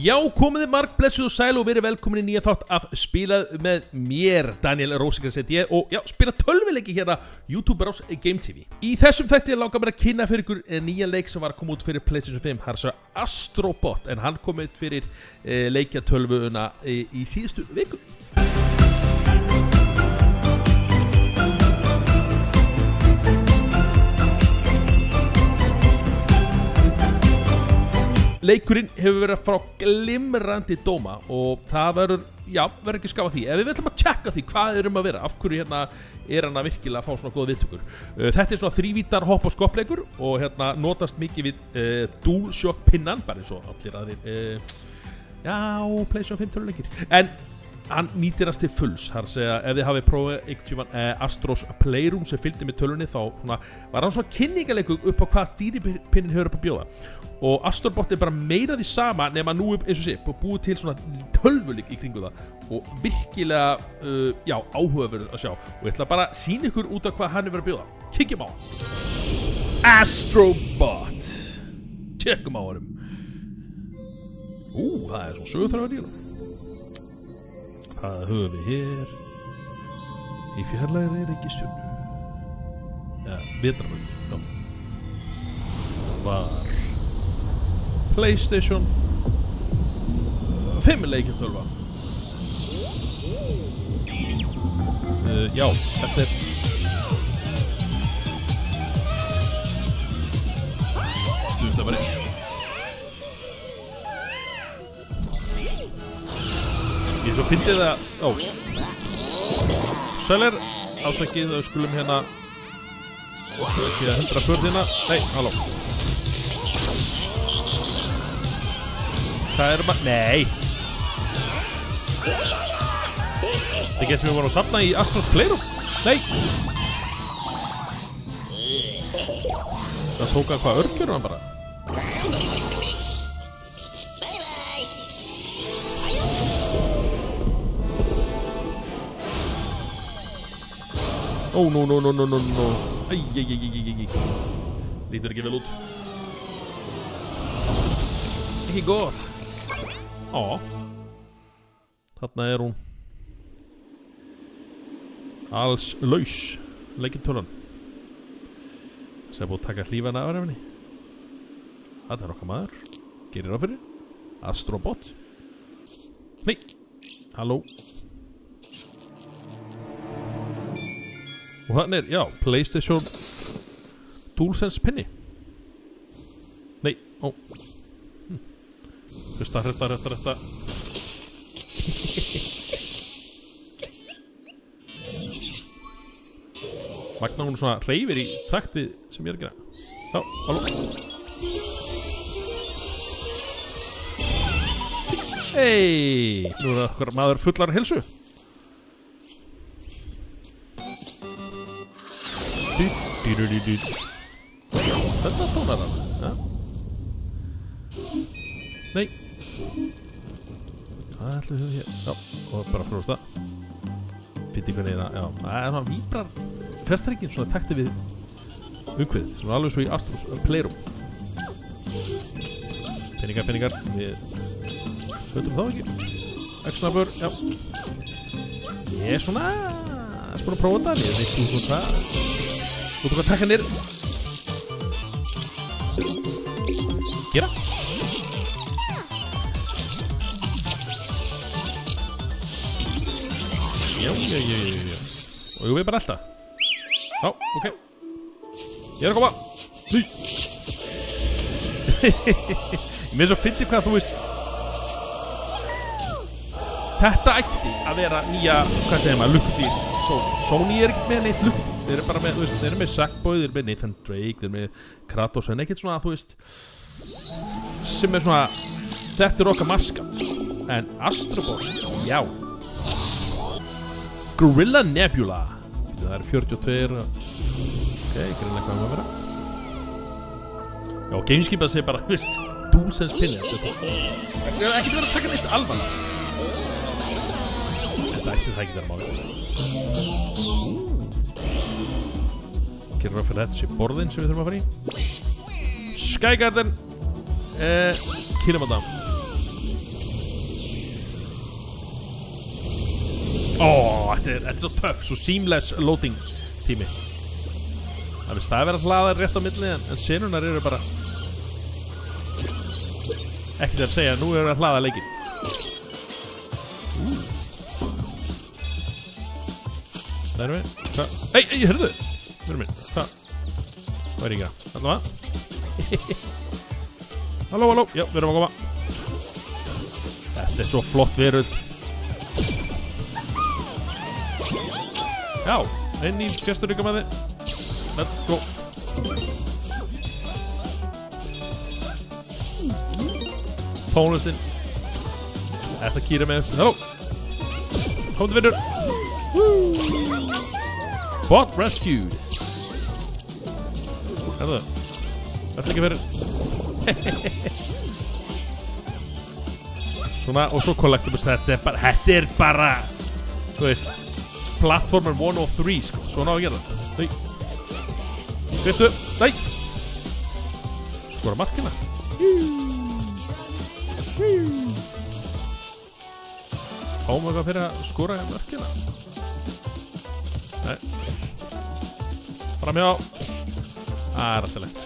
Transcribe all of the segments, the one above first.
Já, komiði marg, blessuð og sæl og verið velkomin í nýja þátt af Spilað með mér, Daniel Rósinger heiti ég og já, spila tölvuleiki hérna YouTuber ás Game TV. Í þessum þætti langar mér að kynna fyrir ykkur nýja leik sem var að koma út fyrir PlayStation 5, það er svo Astrobot, en hann kom út fyrir leikjatölvuna í síðustu viku. Leikurinn hefur verið frá glimrandi dóma og það verður ekki skafa því. Ef við ætlum að tjekka því hvað að vera, af hverju hérna hann að virkilega fá svona góða viðtökur. Þetta er svona þrívítar hopp- og skoppleikur og hérna notast mikið við DualShock pinnan, bara eins og allir aðrir PlayStation 5 töluleikir. En hann nýtir hans til fulls, þar að segja ef þið hafið prófið Astros Playroom sem fylgdi með tölunni þá var hann svona kynningaleikur upp á hvað stýripinnin hefur upp að bjóða. Og Astrobot er bara meira því sama nema nú eins og sé búið til svona tölvuleik í kringu það og virkilega áhugaverður að sjá og ég ætla bara að sýna ykkur út af hvað hann hefur að bjóða. Kíkjum á Astrobot, tjekkum á honum. Það er svona sögurþráður í hann. Hvað höfum við hér? Í fjarlægri reikistjörnu. Vetrarbraut. Var PlayStation 5 leikjatölva. Já, þetta er stuðslega bara Ég svo fyndið það Sælir, ásækið að við skulum hérna ekki að 100 förðina. Nei, halló. Það er bara... Nei! Það er ekki sem við vorum að safna í Astros Playroom. Nei! Það tók hann hvað örgjör hann bara. No. Æj. Lítur ekki vel út. Ekki gott. Þarna er hún. Alls laus. Leikintölan. Sem búið að taka hlífana af henni. Þetta er okkar maður. Gerir á fyrir. Astrobot. Nei. Halló. Og þannig er, PlayStation DualSense pinni. Nei, Hresta. Magna hún svona hreyfir í takt við sem ég er að gera. Já, halló. Hey, nú er okkar maður fullar heilsu. Þetta tónar hann. Nei. Hvað ætlum við hér? Já, og bara frósta. Fittingunni það, það er svona víbrar festringin, svona takti við umhverfið, svona alveg svo í Astros Playroom. Peningar, við höfum þá ekki. X-snabur, já. Ég er svona búin að prófa þetta, ég veit þú hvað. Þú tók að taka nýr. Gera. Já. Og ég veit bara alltaf. Já, ok. Ég er að koma. Nei. Mér svo fyndi hvað þú veist. Þetta ætti að vera nýja, hvað segir maður, lukkudýr Sony. Sony er ekkert með neitt lukkudýr. Þeir eru bara með, þú veist, þeir eru með Sackboy, þeir eru með Nathan Drake, þeir eru með Kratos, en ekkert svona, þú veist, sem er svona, þetta er okkar maskat. En Astrobot, já. Gorilla Nebula. Það er 42, ok, greinlega hvað maður vera. Já, Gameskip að segja bara, þú veist, DualSense pinni, þetta er svo. Það er ekkert verið að taka neitt alvarlega. Þetta ætti það ekki vera máli. Gerir ráð fyrir þetta sé borðin sem við þurfum að fara í. Sky Garden. Kýlum á það. Þetta er svo töff, svo seamless loading tími. Það er verið að hlaða rétt á milli, en senunar eru bara ekkert að segja, nú eru að hlaða leikinn. Það erum við. Hvað? Ei, hörðu! Hörðu minn, hvað? Hvað er ég að? Allavega. Halló, já, við erum að koma. Þetta er svo flott veröld. Já, inn í gesturríka með þið. Let's go. Tónlistinn. Þetta kýra með. Halló. Komdu vinnur. Bot rescued. Herðu. Þetta er ekki fyrir. Svona, og svo collectibles. Þetta er bara, þú veist, Platformer 103, sko. Svona á að gera það. Nei. Vittu. Nei. Skora markina. Fáum eitthvað fyrir að skora markina. Nei. Framjá. Það er alltaf leitt.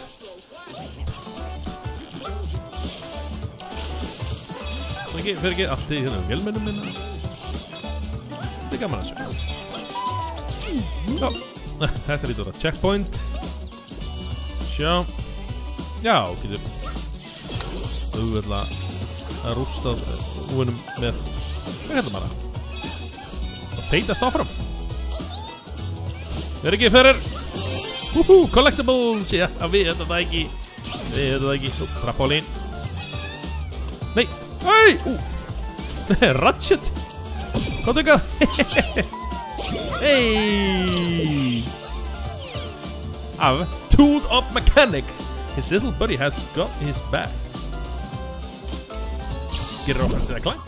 Fyrir ekki allt í hérna vélmennum minna. Þetta er gaman að sjá. Já, þetta lítur að checkpoint. Sjá. Já, getur auðvitað að rústa úinum með hvað hérna bara að feitast áfram. Verð ekki fyrir collectibles. Já, við þetta það ekki. Við þetta það ekki. Trappolín. Nei. Hei! Ratchet! Hvað er það? Hey! I've tooled up mechanic. His little buddy has got his back. Gerir okkar sér að klang.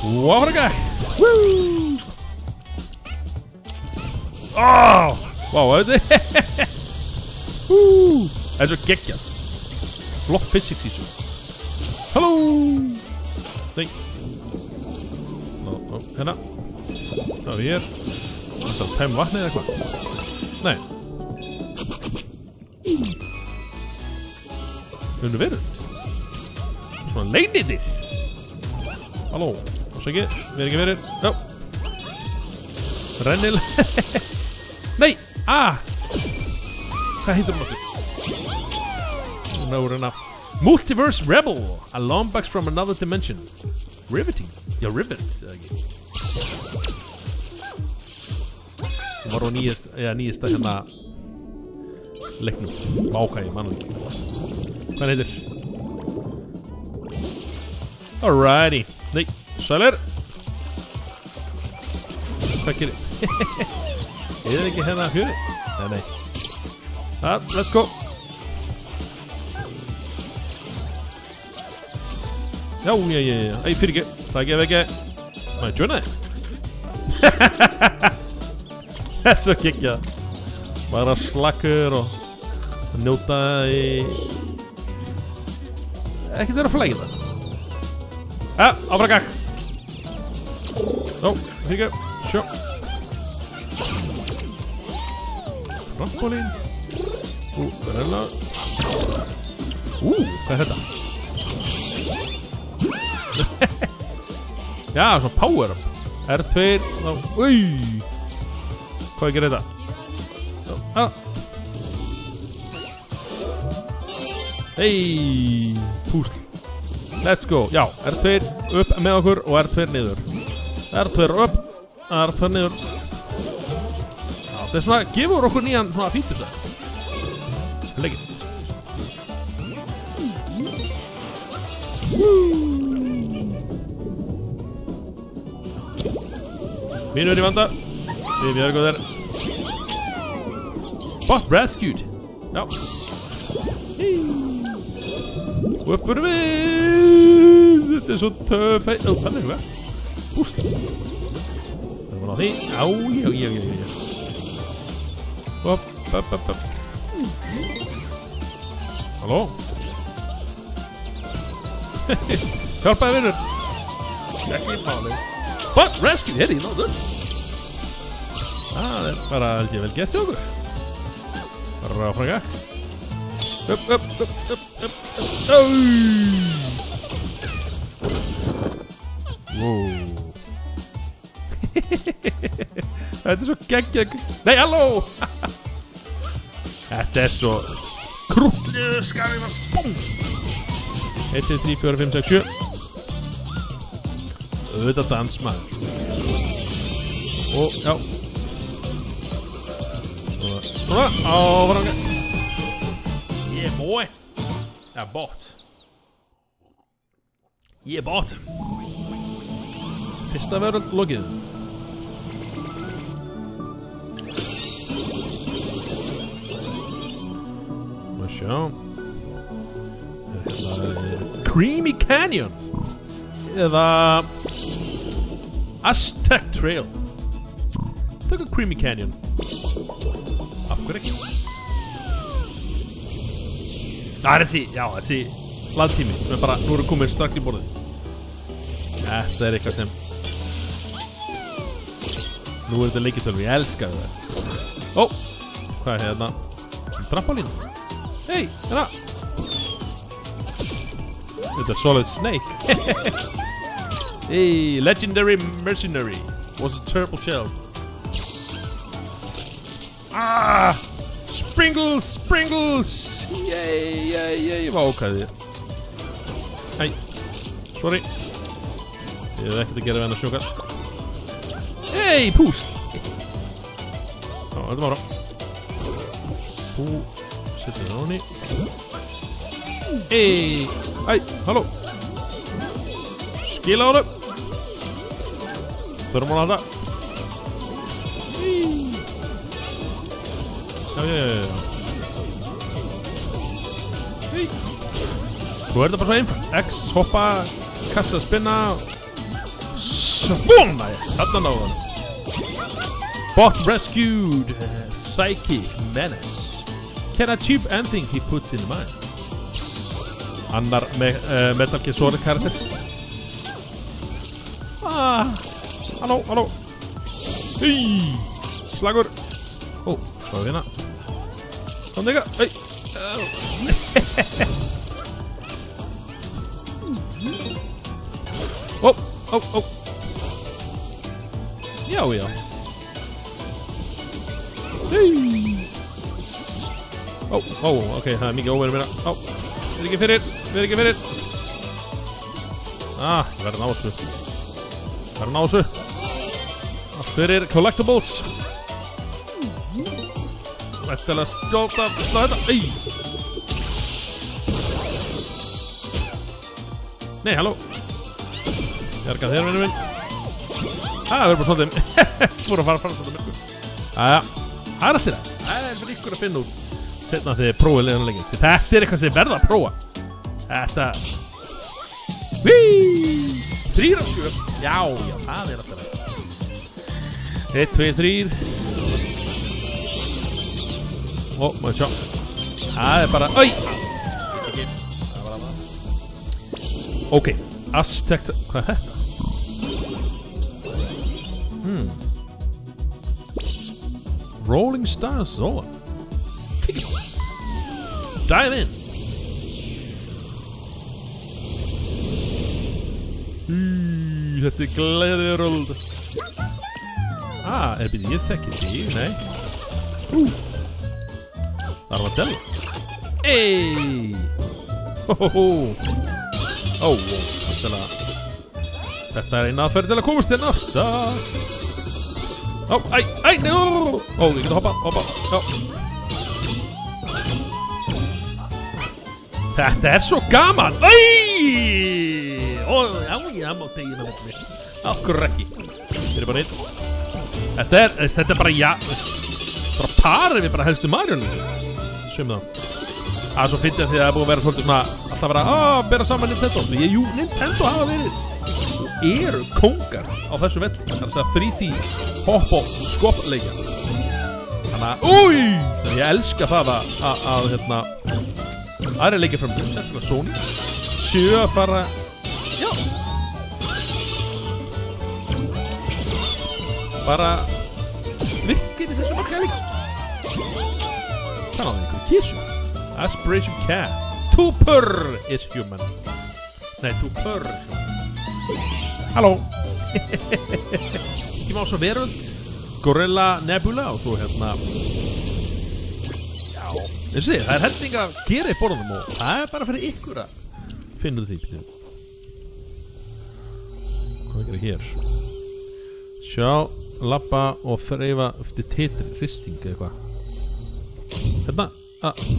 Wow, what a guy! Woo! Oh! Wow, þetta er það er svo geggjað. Flott physics í svo. Halló! Nei. Hérna. Það er hér. Þetta er að tæma vatnið eða eitthvað. Nei. Hvernig verður? Svona leinidir. Halló. Ásækki. Við ekki verið. Já. Rennil. Nei. Hvað heitir hún áttur? Ná, reyna. Multiverse Rebel, a Lombax from another dimension. Riveting. Já, rivet. Hún var á nýjasta hérna leiknum. Váka ég mann ekki. Hvað heitir? Alrighty. Nei, sælir. Hvað gerir? Eða ekki hérna fyrir? Nei. Let's go. Já. Ei, fyrir ekki. Það gef ekki. Má ég joina þig? Þetta er svo geggjað. Bara slakur og njóta í ekkert vera flækið það. Áfram gakk. Ó, fyrir ekki. Sjó. Trampolín. Reyna. Hvað er þetta? Já, svona power up. R2. Hvað gerir þetta? Hei. Púsl. Let's go. Já, R2 upp með okkur og R2 niður. R2 upp, R2 niður. Já, þetta er svona, gefur okkur nýjan svona fítus það. Leggir. Vinur í vanda. Við björgum þér. Bot rescued. Já. Og upp fyrir við. Þetta er svo töff. Hvað er það? Búst. Það er bara á því. Já. Upp. Halló? Hjálpaði vinur. Ekki máli. But rescue, heyrði, ég náðu. Það bara, held ég, vel gert hjá okkur. Bara franga. Upp. Wow. Þetta svo geggjað. Nei, halló. Þetta svo krúllið skæðina. Búm. 1, 2, 3, 4, 5, 6, 7. Auðvitað dansmaður. Og, já. Svona, áfranga. Yeah, boy. Yeah, bot. Yeah, bot. Fyrsta verður lokið. Má sjá. Creamy Canyon. Eða Aztec Trail. Tökum Creamy Canyon. Af hverju ekki? Það þessi, já, þessi hlaðtími sem bara, nú erum komin strax í borðið. Þetta eitthvað sem nú þetta leikitölvi, ég elska það. Ó, hvað hérna? Trampolín. Hei, hérna. Þetta Solid Snake. Hey, Legendary Mercenary was a turtle shell. Ah, Springles. Yay, vákaði. Hei, sorry. Ég hef ekkert að gera við hennar sjókar. Hei, púst. Já, þetta var á. Pú, setja það á henni. Hei, halló. Skila á það. Þurfum að halda. Já. Hei. Svo þetta bara svo einfalt. X, hoppa, kassa, spinna. Svona, þarna náðu hann. Bot rescued. Psychic menace. Can achieve anything he puts in mind. Annar Metal Gear Solid karakter. Halló. Hei, slagur. Ó, hvað er hérna? Kom þig að, hei. Ó. Já. Hei. Ó, ok, það er mikið óverið meira. Ó, verð ekki fyrir. Ég verð að ná þessu. Allt fyrir collectibles. Ættilega skjóta, slá þetta. Ei. Nei, halló. Bjarga þér, vinnur minn. Það verður bara svolítið. Fór að fara svolítið myrkur. Jæja, það er allir það. Það er fyrir ykkur að finna úr. Setna þið prófið leiðanlegin. Þetta er eitthvað sem verða að prófa. Þetta. Víííí. 3 af 7. Já, það er alltaf það. 1, 2, 3. Ó, maður sjá. Það er bara, oi. Ekki. Það var annað. Ok, Aztec, hvað er þetta? Rolling Star Zone. Dive in. Þetta er gleðiröld. Byrju, ég þekki því, nei. Það var Della. Ey. Þetta er eina aðferð til að komast inn af stað. Nei. Ég geta hoppa. Já. Þetta er svo gaman. Já, má tegina þetta mér. Akkur ekki. Þetta er bara einn. Þetta er bara, já. Bara parið við bara helstu Mario-nu. Sjöfum það. Það er svo fyndið því að það er búið að vera svolítið svona alltaf að vera að bera saman Nintendo. Nintendo hafa verið eru kóngar á þessu velli. Það er að segja 3D hopp og skopp leikja. Þannig að ég elska það að aðri leikja fram sérstaklega Sony séu að fara bara virkir í þessu marka líka. Það náði einhverju kísu. Aspiration cat. Tupur is human. Nei, Tupur is human. Halló. Ekki má svo veröld. Gorilla Nebula og svo hérna. Já, þessi, það helling að gera í borðunum og það bara fyrir ykkur að finna því. Hvað gerir hér? Sjá, labba og þreifa eftir titri, hristing eða eitthvað. Hérna,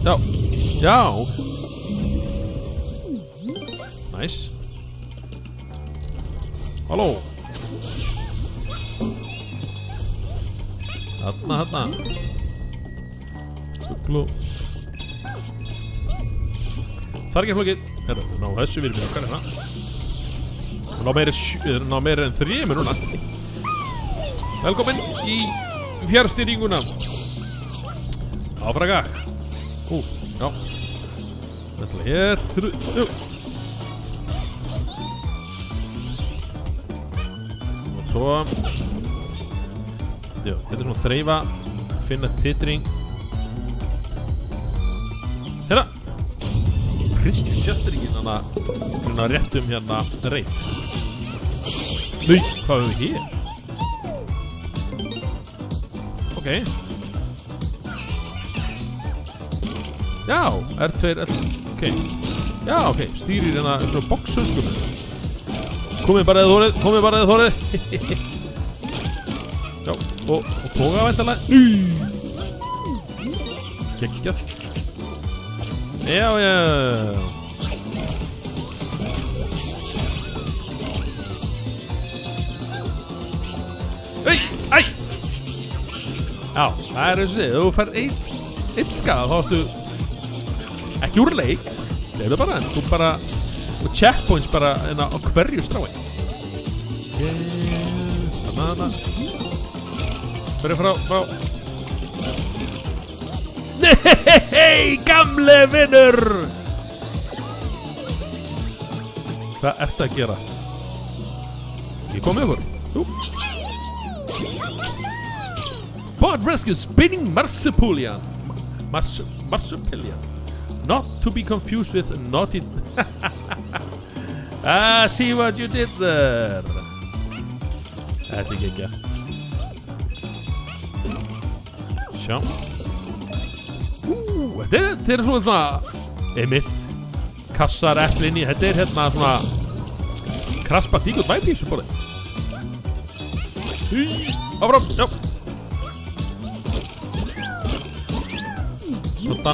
já, já. Nice. Halló. Þarna. Fuglu. Það ekki flókið. Herru, ná þessu við erum okkar hérna. Ná meira en 3 núna. Velkomin í fjárstýringuna. Áfraga. Já. Þetta hér. Og svo. Já, þetta svona þreifa. Finna titring. Hérna. Hristi sjastringin hana réttum hérna reynd. Nei, hvað höfum við hér? Ok. Já, R2, ok. Já, ok, stýrir hérna svona boxsönskum. Komið bara eða þórið. Já, og tóka væntalega. Geggjað. Já. Æ! Já, það þessi, þú fær einn skada, þá áttu ekki úr leik, leiðu bara, en þú bara, og checkpoints bara á hverju strái. Þarna. Fyrir frá. Nei, gamle vinnur! Hvað ertu að gera? Ég kom með ykkur. Pod rescue spinning marsupial. Marsupial. Not to be confused with naughty. See what you did there. Þetta ekki. Sjá. Þetta svona einmitt kassar epli inn í. Þetta hérna svona kraspa díkut væpi í þessu borði. Áfram, já. Svona.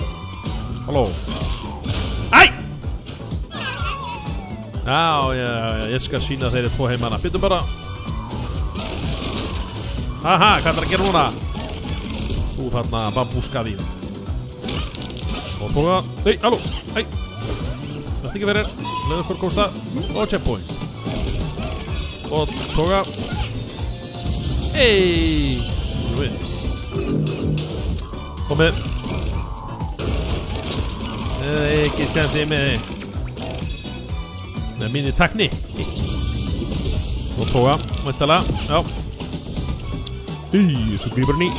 Halló. Æ! Já, ég skal sína þeirri 2 heimana. Byttum bara. Haha, hvað er að gera núna? Þú þarna bambúskaði. Og tóka. Nei, halló. Æ. Þetta ekki verið. Leður fyrir kosta. Og checkpoint. Og tóka. Hey! Komið. Ekki séns ég með þig. Með minni takni. Og tóka. Væntalega. Já. Svo grýpur hann í.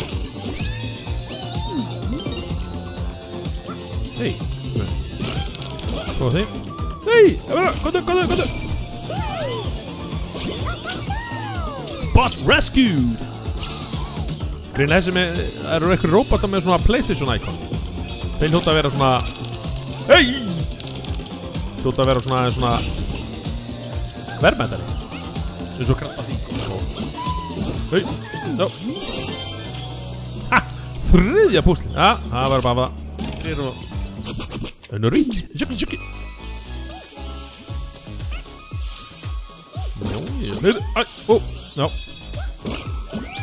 Hei. Tóka þig. Hei! Góðu. Bot rescued. Greinlega þessi með, það eru eitthvað róbota með svona PlayStation icon. Þeir hljóta að vera svona. Hei! Hljóta að vera svona verðmættari. Eins og krabba því. Hei! Já. Ha! 3. púslin. Já, það var bara það. Hér og önnur rít. Sjökki. Já.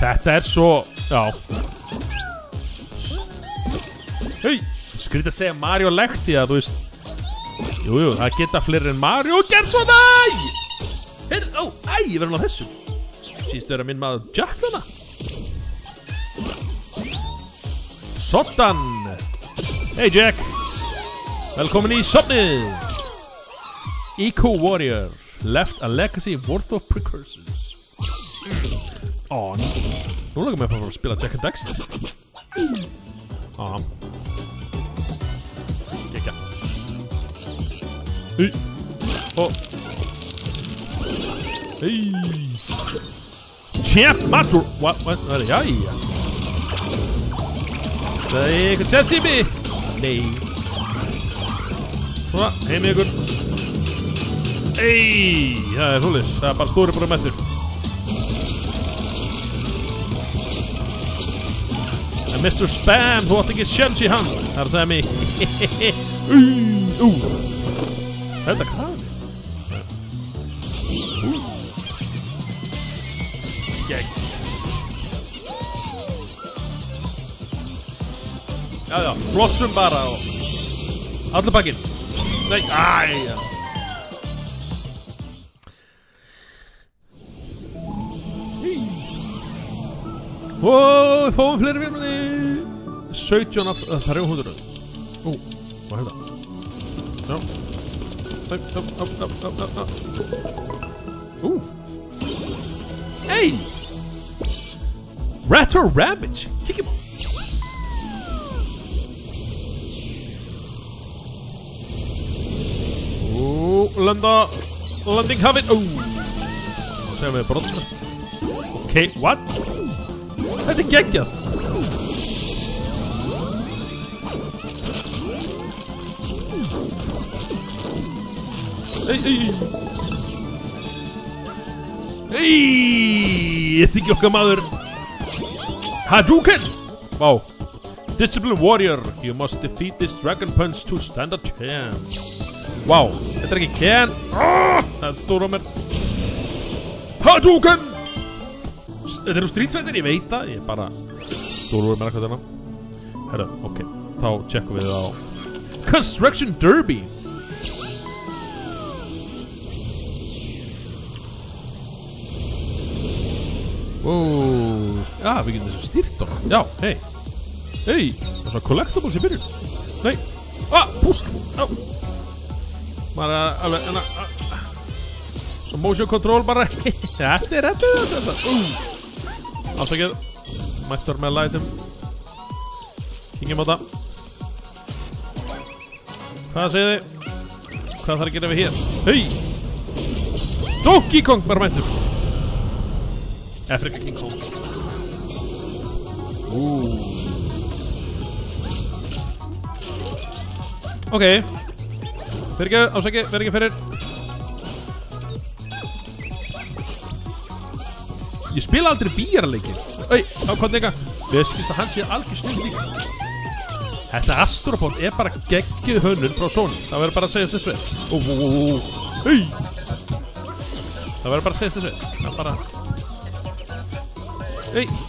Þetta svo. Já. Hei! Skrítið að segja Mario lekti að þú veist. Jú, það geta fleiri en Mario gerð svona. Heyrðu, ég verður á þessu. Síst vera minn maður Jack hana. Soddan. Hey Jack. Velkomin í sofnið. Eco Warrior left a legacy worth of precursors. Nú langar mér að spila Jack and Dexter. Gekja. Champ Matur. What? Jæja. Það eitthvað sett í mig. Nei. Svona, heim í ykkur. Það svoleiðis. Það bara stóri bara mettur. En Mr. Spam, þú átt ekki sjans í hann. Það sagði mig. Þetta hvað? Gegn. Já, flossum bara og allir bakkinn. Nei, æja. Við fáum fleiri vinni. 17 af 300. Hvað er þetta? Já. Hey! Rat or Rabbit? Kick him. Landing hafinn. Segja við brotna. Ok, what? Þetta geggjað. Þetta ekki okkar maður. Hadouken! Wow. Disciplined warrior. You must defeat this dragon punch to stand a chance. Wow. Þetta ekki Ken. Það stór á mér. Hadouken! Þetta eru Street Fighter, ég veit það. Ég bara stór á mér eitthvað þarna. Herra, ok. Þá tjekkum við á Construction Derby. Já, við getum þessu stýrt á. Já, hei. Það er svona collectibles í byrjun. Nei. Púst. Bara alveg, svo motion control bara. Þetta. Afsakið. Mættur með lightum. Kingjum á það. Hvað segir þið? Hvað þarf að gera við hér? Donkey Kong bara mættur. Afrika King Kong. Ok. Fyrirgeðu, ásækið, verð ekki fyrir. Ég spila aldrei bíjarleikir. Hvað nega? Við skilst að hann sé algjör snill líka. Þetta Astropod er bara geggjuð hönnun frá Sony. Það verður bara að segja þessu. Það verður bara að segja þessu. Það er bara...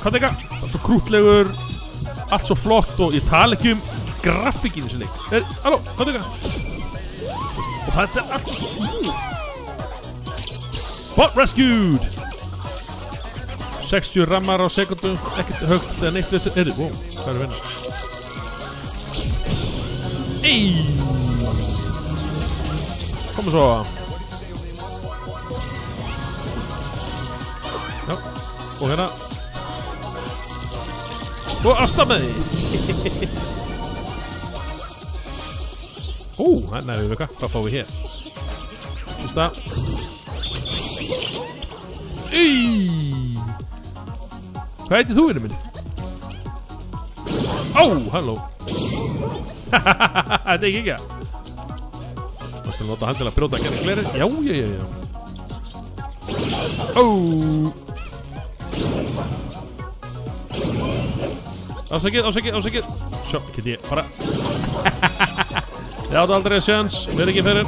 Hvað nega? Það er svo krútlegur. Allt svo flott og ég tala ekki grafíkin í þessu leik. Halló, hvað nega? Og þetta er allt svo smúð. Bot rescued. 60 rammar á sekundu. Ekkert högt eða neitt við þessu. Wow, hvað er að vinna? Komum svo. Já, og hérna. Og ásta með því. Hérna er við vekka. Hvað fáum við hér? Hlusta. Hvað heitir þú, vinnu minn? Halló. Þetta er ekki ekki. Það skal nota hann til að brjóta að gera gleri. Já. Ásækið. Sjó, get ég bara. Ég átti aldrei sjans. Verð ekki fyrir.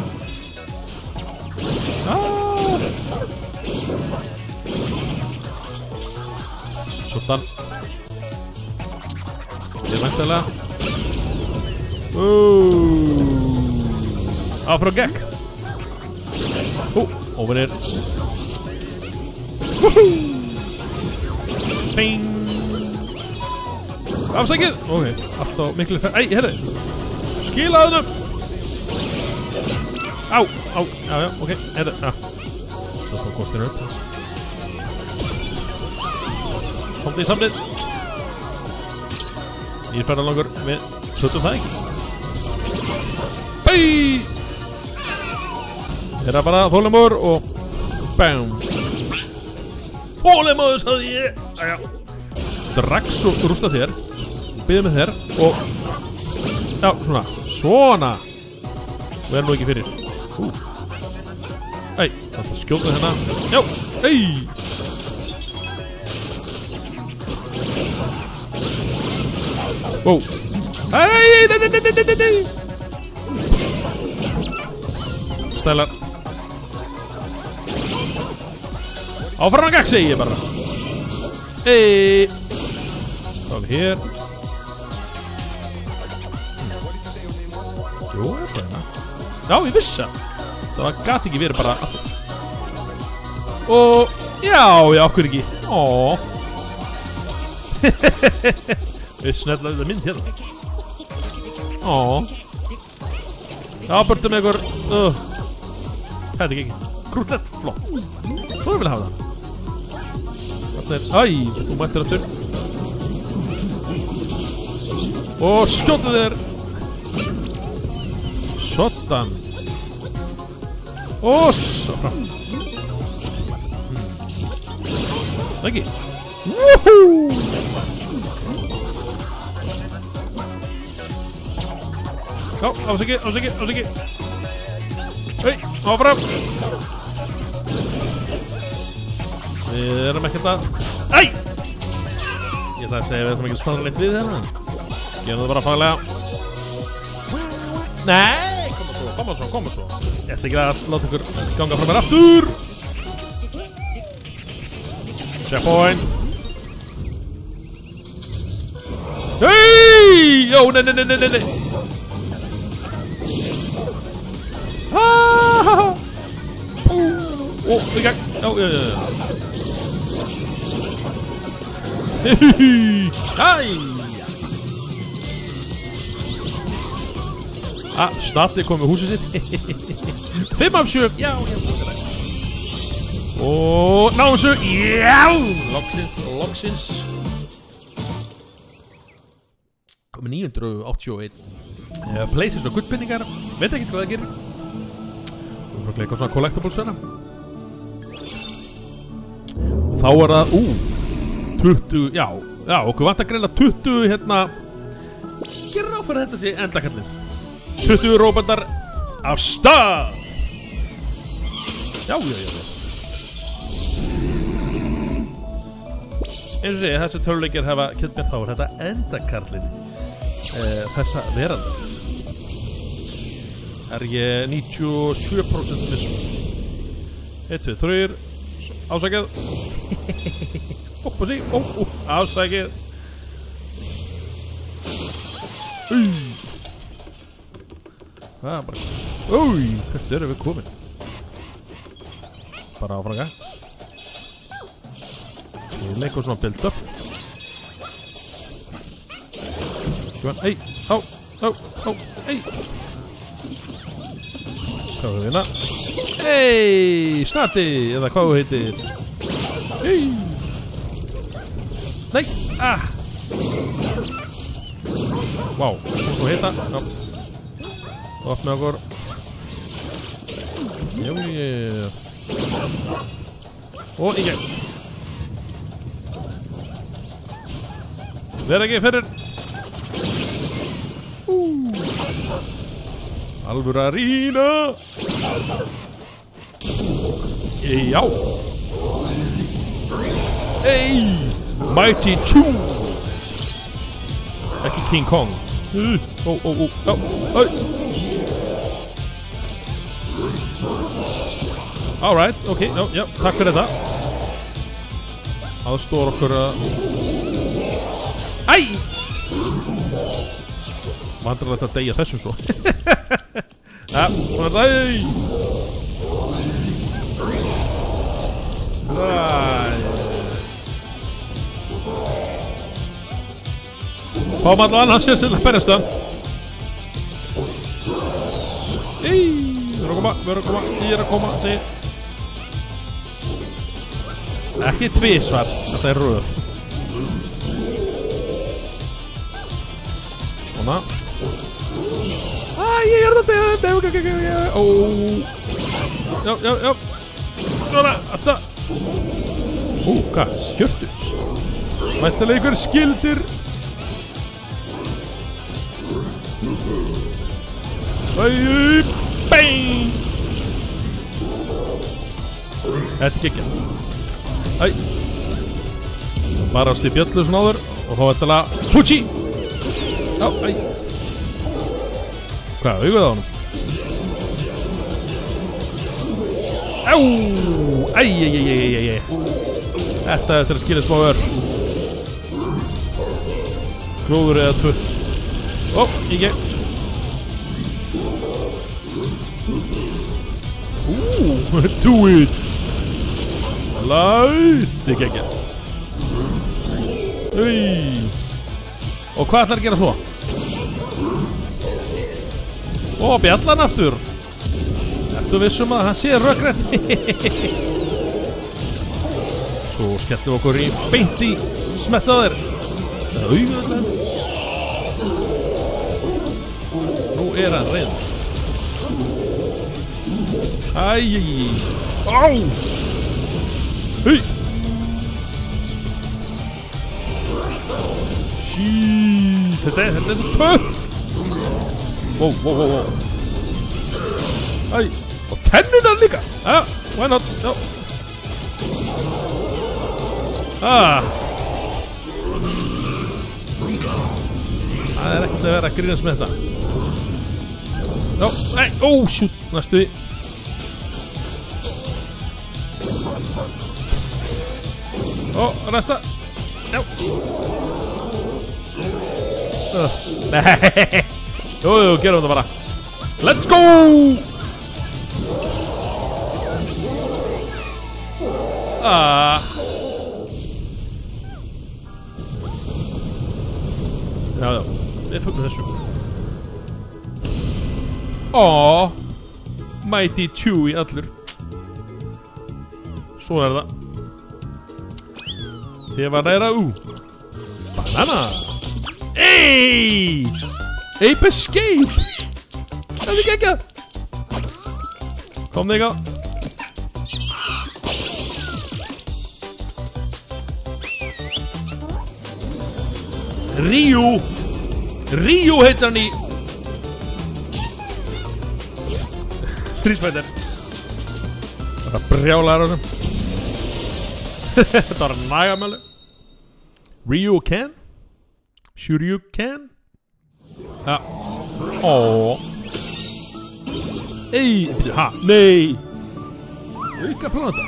Sjóttan. Ég er væntanlega. Afro Gekk. Over Bing. Afsækið. Ok, allt á miklu ferð. Herri. Skilaðu hennum. Já, ok. Herri, það tók kostinu upp. komdu í samlið. Nýrferðarlangur, við tötum það ekki. Bæ! Það bara þólimóður og bam. Þólimóður, sagði ég. Æja. Strax og rústa þér. Byggðu með þér og já, svona. Svona. Og nú ekki fyrir. Æ, það er skjóta hérna. Já, æ. Wow. Nei. Stælar. Áfram að gagg, segi ég bara. Hey. Þá er við hér. Jú, það er hérna. Já, ég vissi það. Það gæti ekki verið bara aftur. Og já, okkur ekki. Óóó. Við snöðlaðum þetta mynd hérna. Óóó. Já, börnum með ykkur. Þetta er ekki. Krútlegt, flott. Svo ég vil hafa það. Æ, þú mættir aftur. Og skjóta þér. Sottan. Og svo fram. Ekki. Woohoo! Já, ásæki. Hei, áfram. Við erum ekkert að... Æ! Ég ætla að segja við erum ekki stannleitt við hérna. Gerum það bara faglega. Nei, koma svo. Ég ætla ekki að láta ykkur ganga frá mér aftur. Checkpoint. Hei! Jó, nei. Ó, í gang. Já. Snatti kom með húsið sitt. 5 af 7. Já. Og náum þessu. Já. Loksins. Komið 981. Places og gullpinningar. Veit ekki hvað það gerir. Við erum að leika svona collectibles hérna. Og þá er það 20, já, okkur vant að greina 20 hérna. Gerðu ráð fyrir þetta sé endakallið. 20 róbandar af stað. Já. Eins og segja, þessi töluleikir hafa kynnt mér þá er þetta endakarlinn þessa verandar. Er ég 97% vissum. 1, 2, 3. Ásækið. Ásækið. Það er bara... Hvert erum við komin? Bara áfranga. Við leikum svona build up. Ei. Hvað er það hérna? Ei, Snatti, eða hvað þú heitir. Ei. Nei, Vá, og svo heita. Já. Opp með okkur. Já. Og í gegn. Verð ekki fyrir. Alvöru að rýna. Já. Hey, Mighty Tools. Ekki King Kong. Alright, ok, já, takk fyrir þetta. Aðstór okkur að... Æ! Vandræðilegt að deyja þessum svo. Ja, svona er það. Fáum allavega annars sér sem að berjast það. Við erum að koma, segir. Ekki tvísvar, þetta er röð. Svona. Ég er það deg. Ó. Já. Svona, asta. Hvað? Skjörtus. Væntanlega einhver skildir. Bang. Þetta er geggjað. Bara ást í bjöllu svona áður. Og þá væntanlega Pucci. Já, Hvað, auðvitað á honum? Þetta eftir að skilja smá ör. Klúður eða tvö. Ekki. Do it. Þetta er geggjað. Og hvað ætlar að gera svo? Bjallan aftur. Ertu vissum að hann sé rökrætt? Svo skellum okkur í beint í smettaðir. Nú er hann reynd. Á. Þetta er töff. Wow. Og tennunar líka. Why not? Já. Það er ekkert að vera að grínast með þetta. Shoot, næstu því. Næsta. Já. Nei. Jú, gerum þetta bara. Let's go! Já, við fögnum þessu. Mighty Chewy allur. Svo er það. Þið var næra Banana. Ape Escape. Þetta er geggjað. Kom þig á. Ryu heitir hann í Street Fighter. Þetta brjálar honum. Þetta var nægamæli. Ryu can? Shoryuken? Ja. Nei. Auka planta.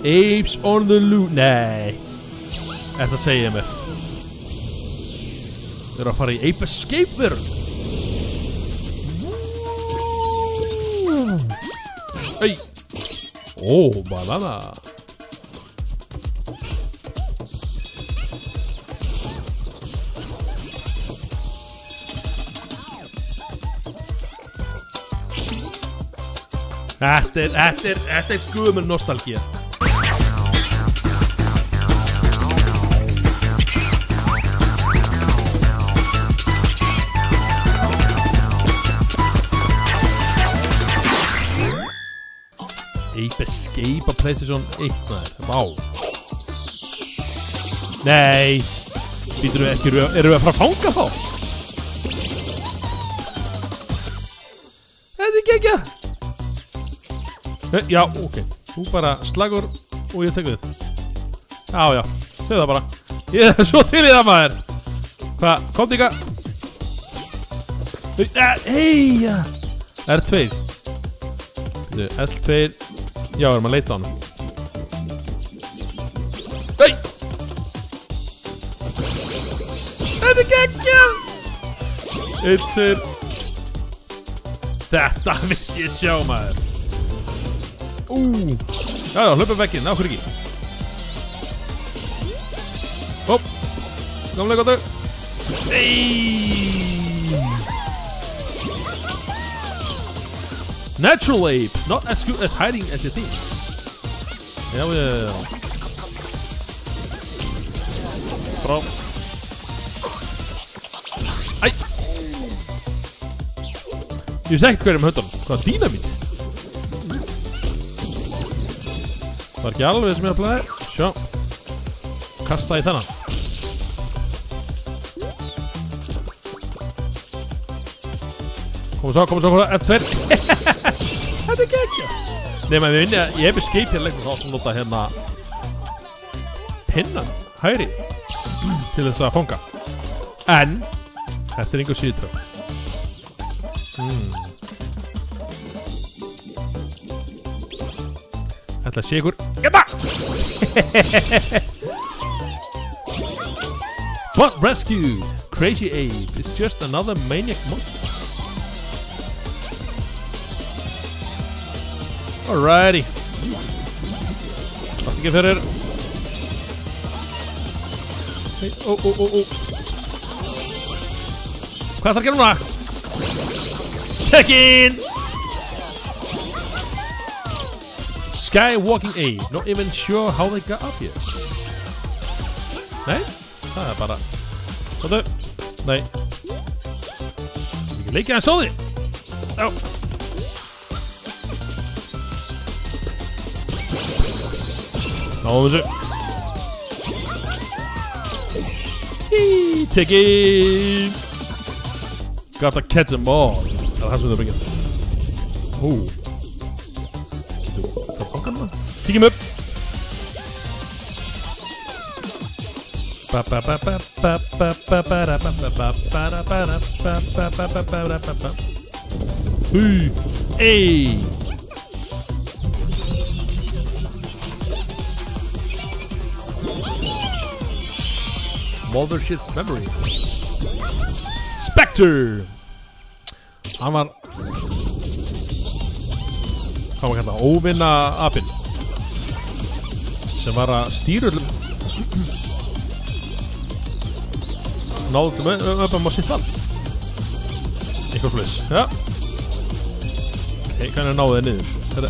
Apes on the loot. Nei. Þetta segir mér. Við erum að fara í Ape Escape verð. Banana. Þetta er gömul nostalgía. Ape Escape á PlayStation 1 Vá. Nei. Býtum við ekki, erum við að fara að fanga þá? Þetta er geggjað. Já, ok. Þú bara slagur og ég tek við. Já, þau það bara. Ég er svo til í það maður. Hvað, komdu ykkar. R2. L2. Já, erum að leita á hann. Þetta er geggjað. Þetta vil ég sjá maður. Já, hlöpum vekkinn, nákvæm ekki. Hopp. Gamlega gottu. Natural ape, not as good as hiding as you think. Já. Brá. Æ! Ég veist ekkert hverjum höndunum. Hvað, dínamít? Það var ekki alveg sem ég ætlaði. Sjá. Kasta í þennan. Koma svo, F2. Þetta er geggjað. Nema við vinni að ég hef escape hérna leikum þá sem nota hérna pinnan, hægri til þess að fanga. En þetta er einhver síðutröf. Þetta sé ykkur. Geta! But rescued! Crazy Abe is just another maniac monster. Alrighty. Allt ekki fyrir. Hey, Hvað þarf að gera núna? Tekin! Skywalking Abe. Not even sure how they got up here. Nei, það er bara. Hvað þau? Nei. Ekki leikja hans á því. Já. Náðum þessu. Tekin! Gotta catch them all. Það er það sem þau bringja. Hvað fangar hann? Kíkjum upp. Ey! Mothership's Memory. Spectre! Hann var... Hvað var kallað? Óvinna apinn. Sem var að stýra öllum... Náðum öppum á sitt vald. Eitthvað svoleiðis. Já. Ok, hvernig náðu þið niður? Þetta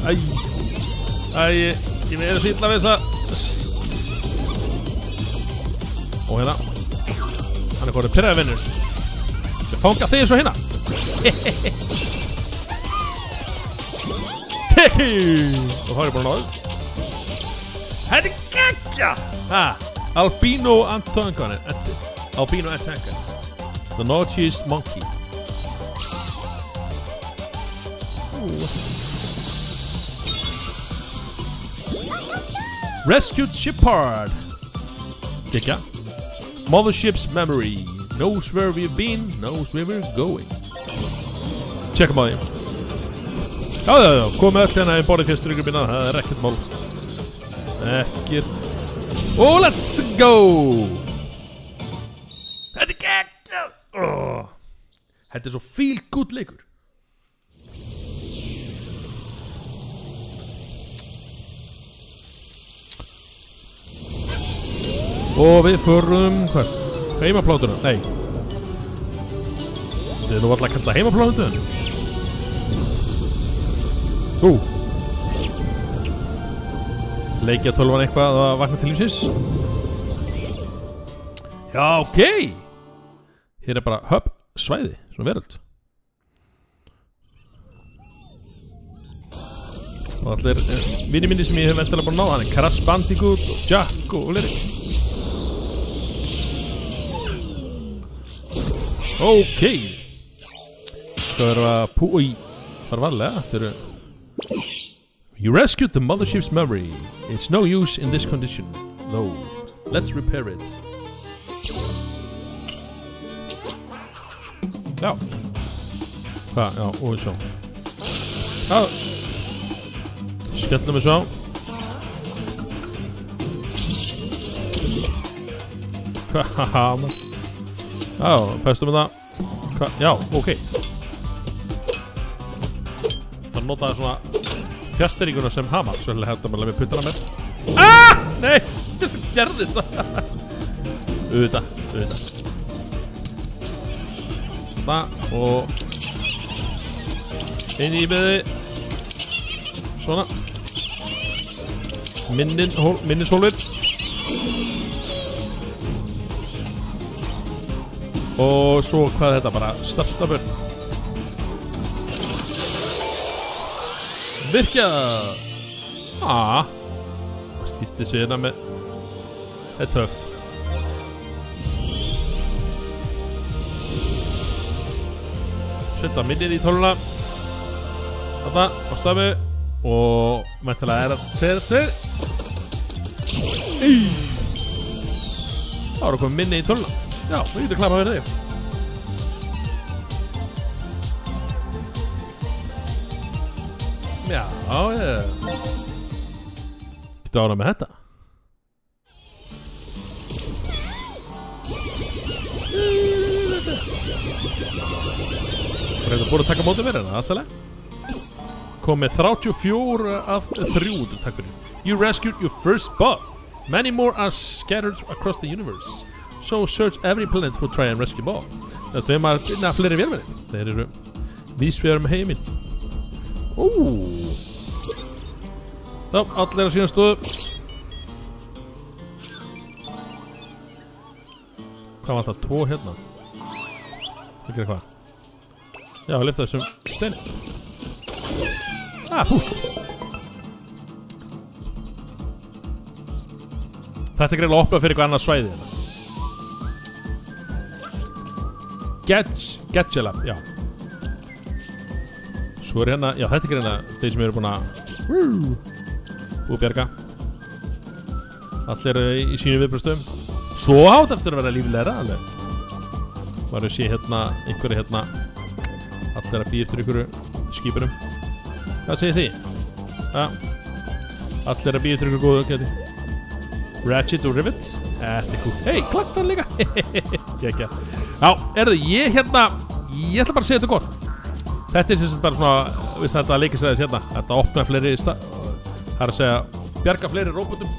er... Ég verður svo illa við þessa... Og hérna. Hann er hvort pirraði vinnur. Ég fanga þig svo hérna. Tekki! Og það er bara náðu. Þetta er geggja! Albino antagonist. The Naughtiest Monkey. Rescued Shepard. Geggja. Mothership's Memory. Knows where we've been, knows where we're going. Tjekkum á því. Já, komið öll hérna í borðið fyrstur ykkur minna. Það er ekkert mál. Ekkert. Oh, let's go! Þetta er geggjað! Þetta er svo feel good leikur. Og við förum... Hvað? Heimaplátuna? Nei. Þetta er nú alltaf að kalla heimaplátuna. Leikja tölvan eitthvað að vakna til lífsins. Já, ok. Hér er bara hub svæði, svona veröld. Og allir vinni minni sem ég hef endalega búin að ná. Hann er Crash Bandicoot og Jack og Lyric. Ok. Hvað erum að púi? Það er varlega, þetta eru... You rescued the mothership's memory. It's no use in this condition, though. Let's repair it. Já. Hvað? Já, og sjá. Já. Skellum við sjá. Hvað? Haha, maður. Já, festum við það. Hvað? Já, ok. Það notaði svona fjastýringuna sem hamar. Svolítið hættum að lefa puttana með. Nei! Það gerðist það. Auðvitað. Svona og inn í beði. Svona. Minnishólfið. Og svo hvað er þetta bara? Starta börn. Virkja! Stýrti sig hérna með. Það er töff. Setja minnið í tóluna. Þarna á stafi. Og mæntilega þeir. Það voru komið minni í töluna. Já, það getur klappa fyrir þig. Já, ég getur ánað með þetta. Það er búin að taka mótið mér hérna, alltaf leið. Komið 34 af 300, takk fyrir. You rescued your first bug. Many more are scattered across the universe. So search every planet for try and rescue bug. Þetta maður að finna fleiri vélmenni. Þeir eru vísvegar með heiminn. Þá, allir að sína stöðu. Hvað var það? 2 hérna. Það gerir hvað? Já, að lyfta þessum steini. Pús. Þetta er greiðlega opnað fyrir eitthvað annað svæði hérna. Getjelab, já. Svo er hérna, já þetta er greiðlega þeir sem eru búin að bjarga. Allir í sínu viðbröðstöðum. Svo átt eftir að vera líflegra alveg. Varu sé hérna, einhverju hérna. Allir að býja eftir einhverju skipunum. Hvað segir þið? Ja. Allir að býja eftir einhverju góðu geti. Ratchet og Rivet. Þetta er cool. Hei, klaktan líka. Gekja. Já, ég hérna, ég ætla bara að segja þetta gott. Þetta er sem sagt bara svona, veist þetta leikisæðis hérna. Þetta opna fleiri það er að segja, bjarga fleiri róbotum.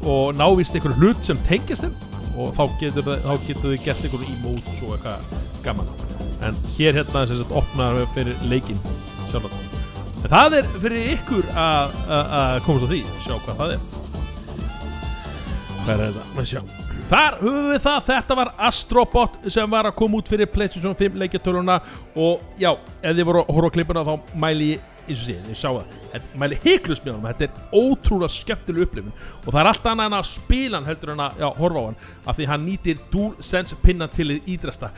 Og návist einhverju hlut sem tengist þeim. Og þá getur þið gert einhverju emotes og eitthvað gaman. En hér hérna sem sagt opna fyrir leikinn sjálf. En það er fyrir ykkur að komast á því, sjá hvað það er. Hvað er þetta? Við sjá. Þar höfum við það, þetta var Astrobot sem var að koma út fyrir PlayStation 5 leikjatöluna. Og já, ef þið voru að horfa á klippuna þá mæli ég, eins og sé, ég sá það. Þetta mæli hiklaust með honum, þetta er ótrúlega skemmtileg upplifun. Og það er allt annað en að spila hann heldur en að horfa á hann. Af því hann nýtir DualSense pinna til þið ídrasta.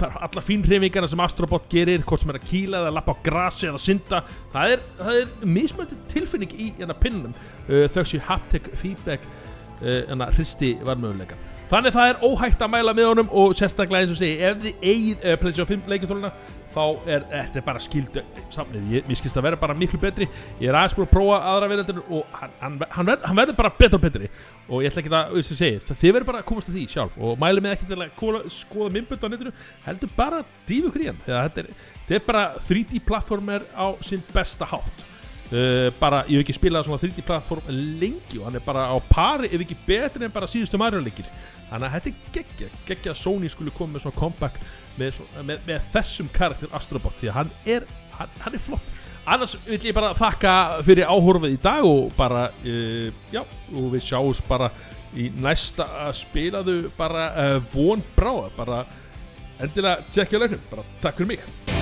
Alla fínhreyfingarna sem Astrobot gerir, hvort sem að kýla eða lappa á grasi eða synda, það er mismunandi tilfinning í pinnunum, þau haptic feedback hristi varmöguleika. Þannig það er óhægt að mæla með honum og sérstaklega eins og segi, ef þið eigið PlayStation 5 leikjatöluna, þá þetta bara skildu samnið. Mér skilst að vera bara miklu betri. Ég er aðeins búin að prófa aðra verðarnir og hann verður bara betur og betri. Og ég ætla ekki að, eins og segi, þið verður bara að komast að því sjálf og mæli mig ekki til að skoða myndbönd á netinu, heldur bara dýfu ykkur í hann. Þetta er bara 3D-plattformer á sinn besta hátt. Bara, ég hef ekki spilað svona 3D-plattform lengi og hann er bara á pari, ef ekki betri en bara síðustu Mario-leikir. Þannig að þetta er geggja að Sony skulle koma með svona comeback með þessum karakter Astrobot, því að hann er flott. Annars vil ég bara þakka fyrir áhorfið í dag og bara, já, og við sjáum bara í næsta spilaðu bara von bráða, bara endilega tjekkja leiknum, bara takk fyrir mig.